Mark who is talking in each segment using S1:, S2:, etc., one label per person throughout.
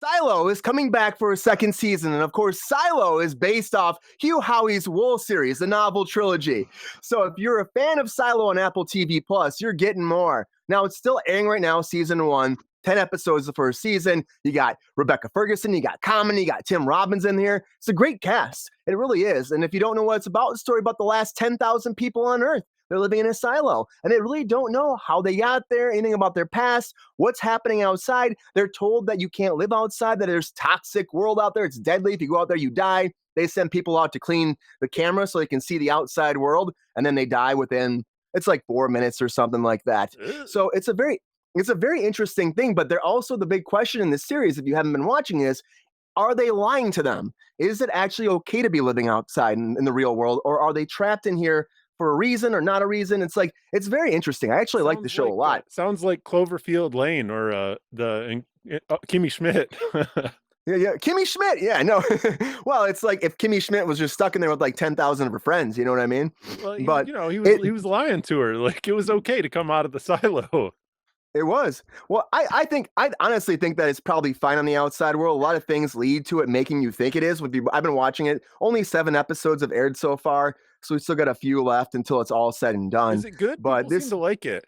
S1: Silo is coming back for a second season, and of course, Silo is based off Hugh Howey's Wool series, the novel trilogy. So if you're a fan of Silo on Apple TV Plus, you're getting more. Now, it's still airing right now, season 1. 10 episodes the first season. You got Rebecca Ferguson, you got Common, you got Tim Robbins in here. It's a great cast. It really is. And if you don't know what it's about, it's a story about the last 10,000 people on Earth. They're living in a silo, and they really don't know how they got there, anything about their past, what's happening outside. They're told that you can't live outside, that there's toxic world out there. It's deadly. If you go out there, you die. They send people out to clean the camera so they can see the outside world, and then they die within, it's like 4 minutes or something like that. So it's a very interesting thing, but they're also the big question in this series, if you haven't been watching this, are they lying to them? Is it actually okay to be living outside in the real world, or are they trapped in here for a reason or not a reason? It's like, it's very interesting. I actually like the show a lot.
S2: Sounds like Cloverfield Lane or Kimmy Schmidt.
S1: Yeah, Kimmy Schmidt. Yeah, no. Well, it's like if Kimmy Schmidt was just stuck in there with like 10,000 of her friends, you know what I mean?
S2: Well, but he was lying to her. Like, it was okay to come out of the silo.
S1: It was. Well, I honestly think that it's probably fine on the outside world. A lot of things lead to it making you think it is. I've been watching it. Only 7 episodes have aired so far, so we still got a few left until it's all said and done.
S2: Is it good?
S1: But
S2: People seem to like it.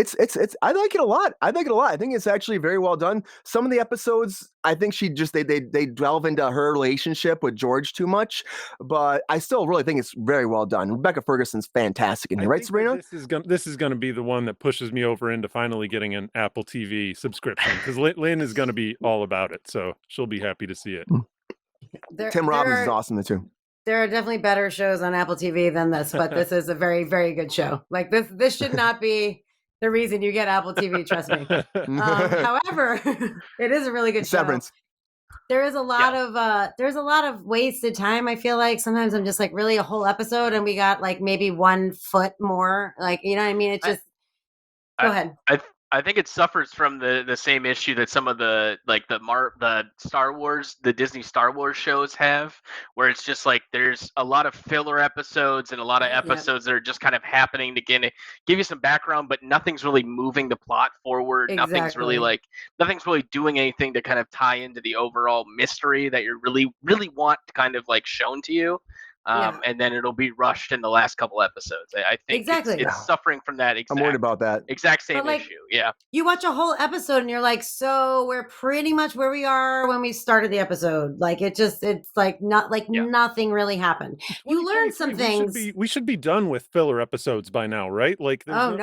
S1: It's I like it a lot. I think it's actually very well done. Some of the episodes, I think they delve into her relationship with George too much, but I still really think it's very well done. Rebecca Ferguson's fantastic in here, right, Sabrina?
S2: This is going to be the one that pushes me over into finally getting an Apple TV subscription, because Lynn is going to be all about it, so she'll be happy to see it.
S1: Tim Robbins is awesome too.
S3: There are definitely better shows on Apple TV than this, but this is a very, very good show. Like this should not be the reason you get Apple TV, trust me. However, it is a really good
S1: Severance.
S3: show. There is a lot of wasted time. I feel like sometimes I'm just like, really, a whole episode and we got like maybe 1 foot more. Like, you know what I mean? It's just go ahead.
S4: I think it suffers from the same issue that some of the Star Wars, the Disney Star Wars shows have, where it's just like there's a lot of filler episodes and a lot of episodes that are just kind of happening to give you some background, but nothing's really moving the plot forward.
S3: Exactly.
S4: Nothing's really doing anything to kind of tie into the overall mystery that you really want kind of like shown to you. And then it'll be rushed in the last couple episodes. I think it's suffering from that.
S1: I'm worried about that.
S4: Exact same issue. Yeah.
S3: You watch a whole episode and you're like, so we're pretty much where we are when we started the episode. Like it's like nothing really happened. You learn some things.
S2: We should be done with filler episodes by now, right? Like,
S3: we're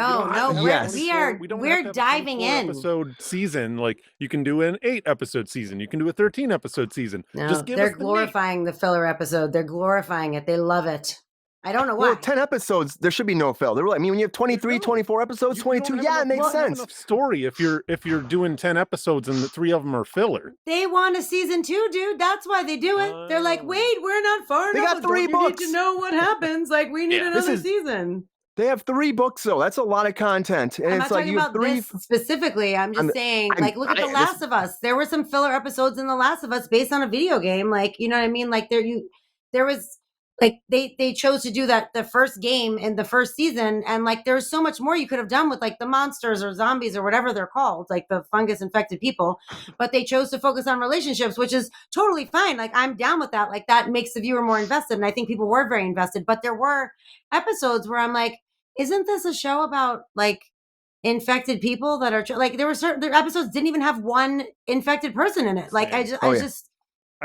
S3: diving in.
S2: Episode season, like you can do an 8 episode season, you can do a 13 episode season.
S3: No, they're glorifying the filler episode. They're glorifying it. They love it. I don't know why.
S1: Well, 10 episodes, there should be no filler. I mean, when you have 23, 24 episodes, 22, it makes sense.
S2: Enough story if you're doing 10 episodes and the 3 of them are filler.
S3: They want a season 2, dude. That's why they do it. They're like, wait, we're not far enough.
S1: They got 3 books.
S3: You need to know what happens. Like, we need another season.
S1: They have 3 books, though. That's a lot of content. And
S3: I'm
S1: it's
S3: not
S1: like
S3: talking
S1: you have
S3: about
S1: 3
S3: this specifically. I'm just saying, like, look at The Last of Us. There were some filler episodes in The Last of Us based on a video game. Like, you know what I mean? Like, there was. Like they chose to do that the first game in the first season, and like there's so much more you could have done with like the monsters or zombies or whatever they're called, like the fungus infected people, but they chose to focus on relationships, which is totally fine. Like I'm down with that. Like that makes the viewer more invested, and I think people were very invested. But there were episodes where I'm like, isn't this a show about like infected people that are like there episodes didn't even have one infected person in it. Like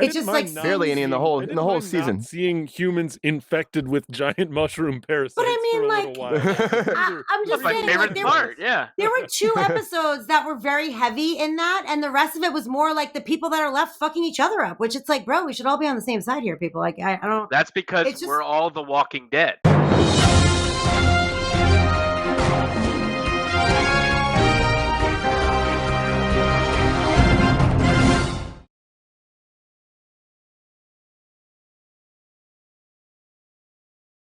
S3: it's just like
S1: barely any in the whole season.
S2: Seeing humans infected with giant mushroom parasites.
S3: But I mean,
S2: like,
S3: I'm just saying, like, there were 2 episodes that were very heavy in that, and the rest of it was more like the people that are left fucking each other up. Which it's like, bro, we should all be on the same side here, people. Like, I don't.
S4: That's because we're all The Walking Dead.